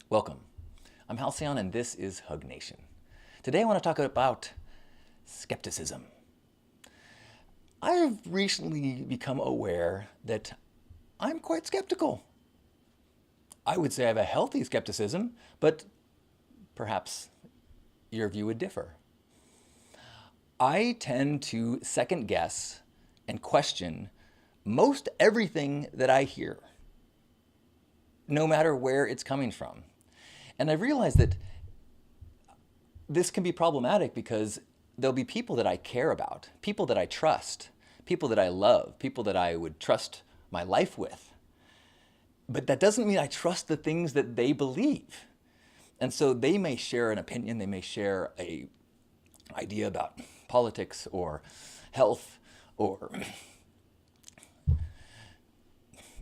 Welcome. I'm Halcyon and this is Hug Nation. Today I want to talk about skepticism. I've recently become aware that I'm quite skeptical. I would say I have a healthy skepticism, but perhaps your view would differ. I tend to second guess and question most everything that I hear, no matter where it's coming from. And I've realized that this can be problematic because there'll be people that I care about, people that I trust, people that I love, people that I would trust my life with. But that doesn't mean I trust the things that they believe. And so they may share an opinion, they may share a idea about politics or health or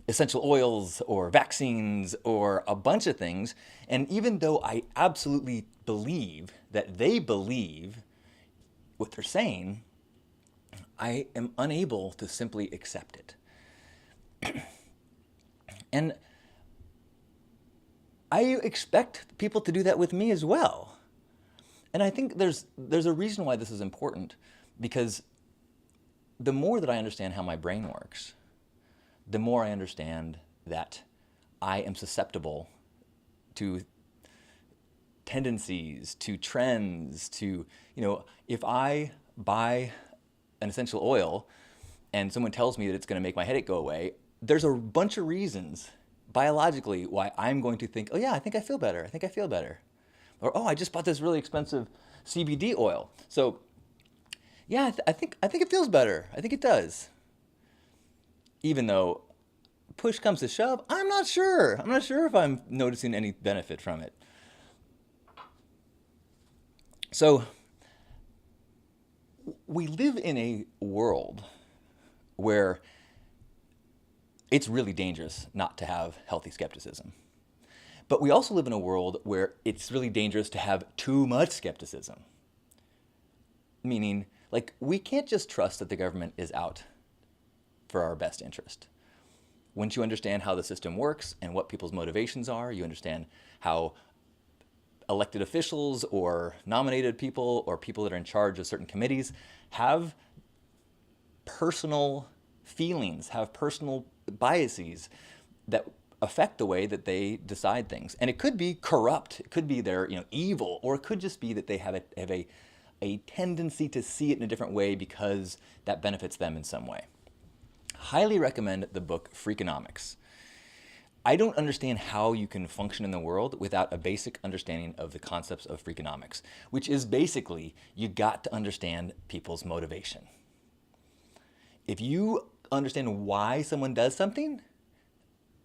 essential oils or vaccines or a bunch of things. And even though I absolutely believe that they believe what they're saying, I am unable to simply accept it. And I expect people to do that with me as well. And I think there's a reason why this is important, because the more that I understand how my brain works, the more I understand that I am susceptible to tendencies, to trends, to, if I buy an essential oil and someone tells me that it's going to make my headache go away, there's a bunch of reasons biologically why I'm going to think, oh yeah, I think I feel better. I think I feel better. Or, oh, I just bought this really expensive CBD oil. So yeah, I think it feels better. I think it does. Even though push comes to shove, I'm not sure. I'm not sure if I'm noticing any benefit from it. So we live in a world where it's really dangerous not to have healthy skepticism. But we also live in a world where it's really dangerous to have too much skepticism. Meaning, we can't just trust that the government is out for our best interest. Once you understand how the system works and what people's motivations are, you understand how elected officials or nominated people or people that are in charge of certain committees have personal feelings, have personal biases that affect the way that they decide things. And it could be corrupt, it could be they're evil, or it could just be that they have a tendency to see it in a different way because that benefits them in some way. Highly recommend the book Freakonomics. I don't understand how you can function in the world without a basic understanding of the concepts of Freakonomics, which is basically you got to understand people's motivation. If you understand why someone does something,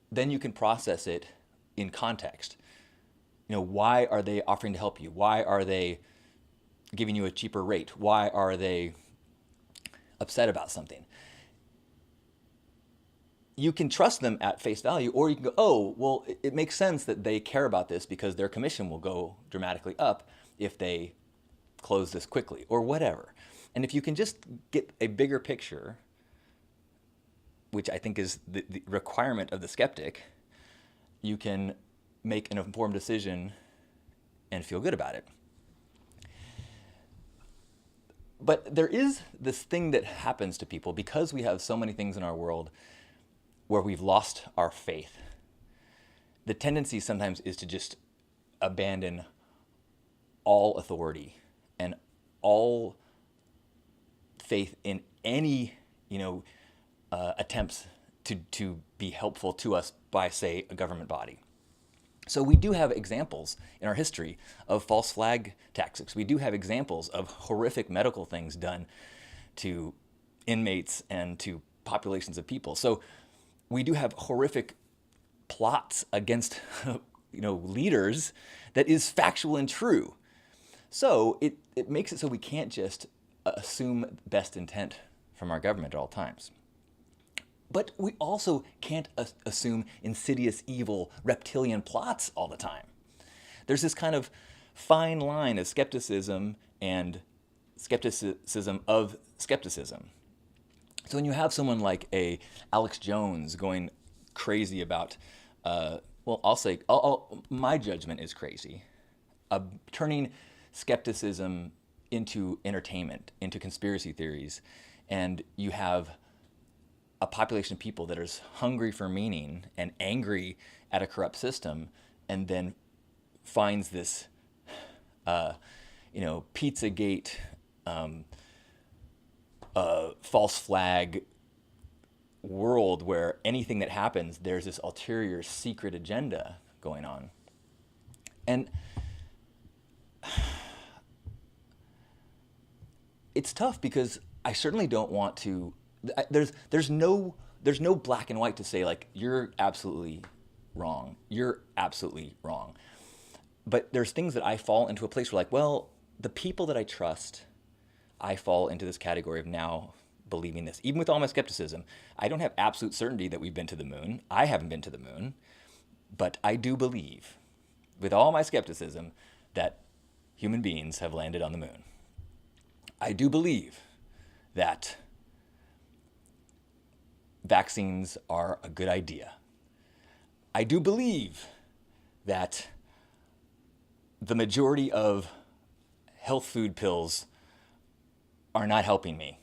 then you can process it in context. Why are they offering to help you? Why are they giving you a cheaper rate? Why are they upset about something? You can trust them at face value, or you can go, oh, well, it makes sense that they care about this because their commission will go dramatically up if they close this quickly, or whatever. And if you can just get a bigger picture, which I think is the requirement of the skeptic, you can make an informed decision and feel good about it. But there is this thing that happens to people because we have so many things in our world where we've lost our faith. The tendency sometimes is to just abandon all authority and all faith in any, attempts to be helpful to us by, say, a government body. So we do have examples in our history of false flag tactics. We do have examples of horrific medical things done to inmates and to populations of people. So we do have horrific plots against leaders that is factual and true. So it makes it so we can't just assume best intent from our government at all times. But we also can't assume insidious, evil, reptilian plots all the time. There's this kind of fine line of skepticism and skepticism of skepticism. So when you have someone like Alex Jones going crazy about, Well, I'll say my judgment is crazy. Turning skepticism into entertainment, into conspiracy theories, and you have a population of people that is hungry for meaning and angry at a corrupt system, and then finds this, Pizzagate, false flag world where anything that happens, there's this ulterior secret agenda going on. And it's tough because I certainly don't want to. There's no black and white to say like you're absolutely wrong. You're absolutely wrong. But there's things that I fall into a place where like, well, the people that I trust, I fall into this category of now believing this. Even with all my skepticism, I don't have absolute certainty that we've been to the moon. I haven't been to the moon, but I do believe, with all my skepticism, that human beings have landed on the moon. I do believe that vaccines are a good idea. I do believe that the majority of health food pills are not helping me.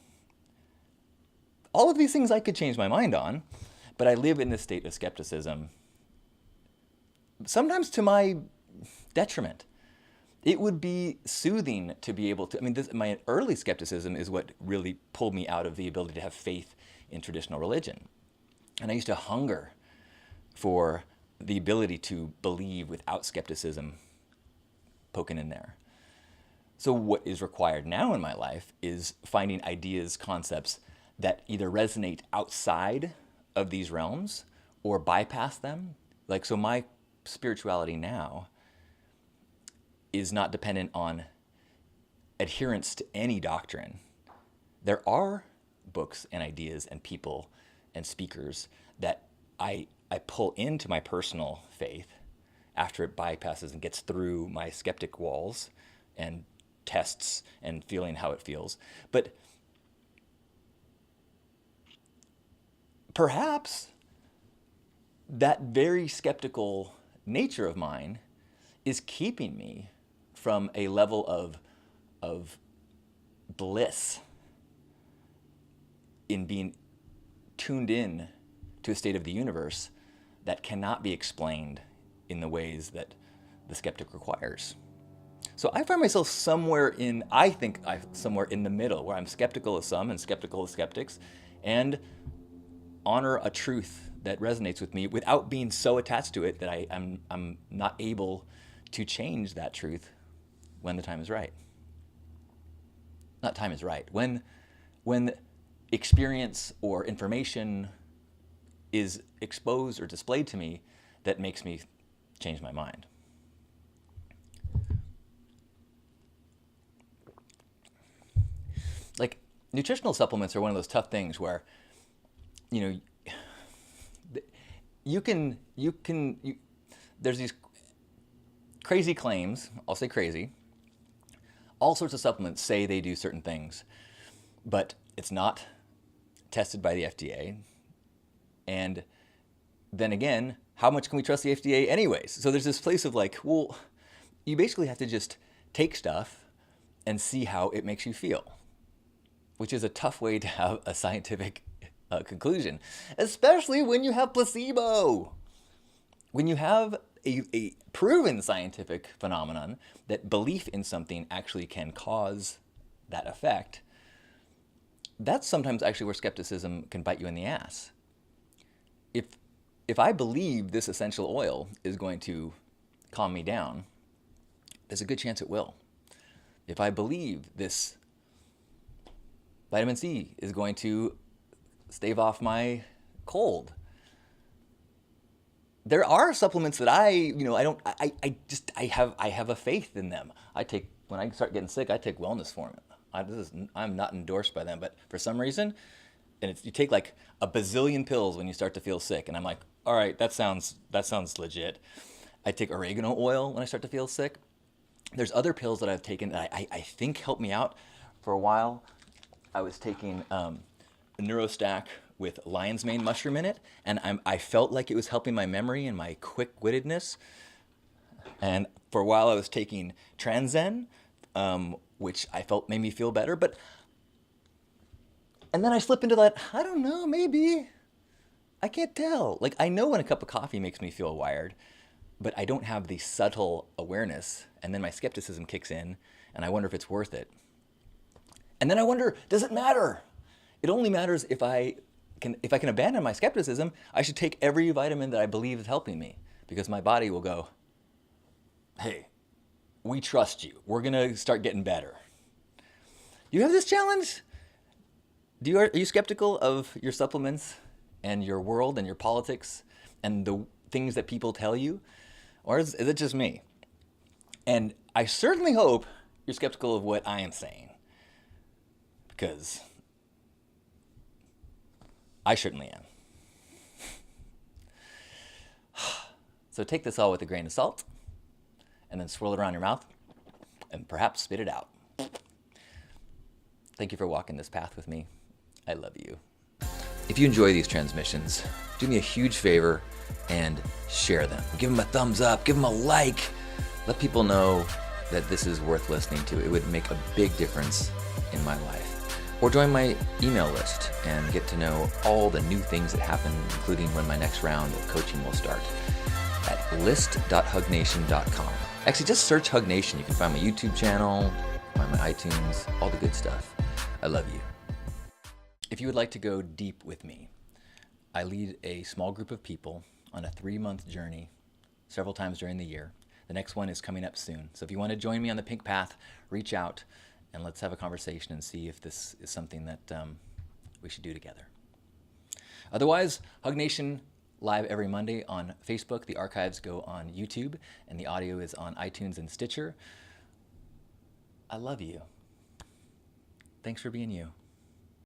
All of these things I could change my mind on, but I live in this state of skepticism, sometimes to my detriment. It would be soothing to be able to, my early skepticism is what really pulled me out of the ability to have faith in traditional religion. And I used to hunger for the ability to believe without skepticism poking in there. So what is required now in my life is finding ideas, concepts that either resonate outside of these realms or bypass them. Like, so my spirituality now is not dependent on adherence to any doctrine. There are books and ideas and people and speakers that I pull into my personal faith after it bypasses and gets through my skeptic walls and tests and feeling how it feels. But perhaps that very skeptical nature of mine is keeping me from a level of bliss in being tuned in to a state of the universe that cannot be explained in the ways that the skeptic requires. So I find myself somewhere in the middle, where I'm skeptical of some and skeptical of skeptics, and honor a truth that resonates with me without being so attached to it that I'm not able to change that truth when the time is right. Not time is right. When experience or information is exposed or displayed to me that makes me change my mind. Like, nutritional supplements are one of those tough things where, there's these crazy claims, I'll say crazy, all sorts of supplements say they do certain things, but it's not tested by the FDA. And then again, how much can we trust the FDA anyways? So there's this place of like, well, you basically have to just take stuff and see how it makes you feel, which is a tough way to have a scientific conclusion, especially when you have placebo. When you have a proven scientific phenomenon that belief in something actually can cause that effect, that's sometimes actually where skepticism can bite you in the ass. If I believe this essential oil is going to calm me down, there's a good chance it will. If I believe this vitamin C is going to stave off my cold, there are supplements that I have a faith in them. When I start getting sick, I take wellness formula. I'm not endorsed by them, but for some reason, you take like a bazillion pills when you start to feel sick, and I'm like, all right, that sounds legit. I take oregano oil when I start to feel sick. There's other pills that I've taken that I think help me out. For a while, I was taking Neurostack with lion's mane mushroom in it, and I felt like it was helping my memory and my quick-wittedness. And for a while I was taking Transzen, which I felt made me feel better. And then I slip into that, I don't know, maybe. I can't tell. Like, I know when a cup of coffee makes me feel wired, but I don't have the subtle awareness. And then my skepticism kicks in, and I wonder if it's worth it. And then I wonder, does it matter? It only matters if I can abandon my skepticism. I should take every vitamin that I believe is helping me, because my body will go, hey, we trust you. We're going to start getting better. You have this challenge? Are you skeptical of your supplements and your world and your politics and the things that people tell you? Or is it just me? And I certainly hope you're skeptical of what I am saying, because I certainly am. So take this all with a grain of salt, and then swirl it around your mouth, and perhaps spit it out. Thank you for walking this path with me. I love you. If you enjoy these transmissions, do me a huge favor and share them. Give them a thumbs up, give them a like. Let people know that this is worth listening to. It would make a big difference in my life. Or join my email list and get to know all the new things that happen, including when my next round of coaching will start at list.hugnation.com. Actually, just search Hug Nation. You can find my YouTube channel, find my iTunes, all the good stuff. I love you. If you would like to go deep with me, I lead a small group of people on a 3-month journey several times during the year. The next one is coming up soon. So if you want to join me on the pink path, reach out and let's have a conversation and see if this is something that we should do together. Otherwise, Hug Nation live every Monday on Facebook. The archives go on YouTube, and the audio is on iTunes and Stitcher. I love you. Thanks for being you.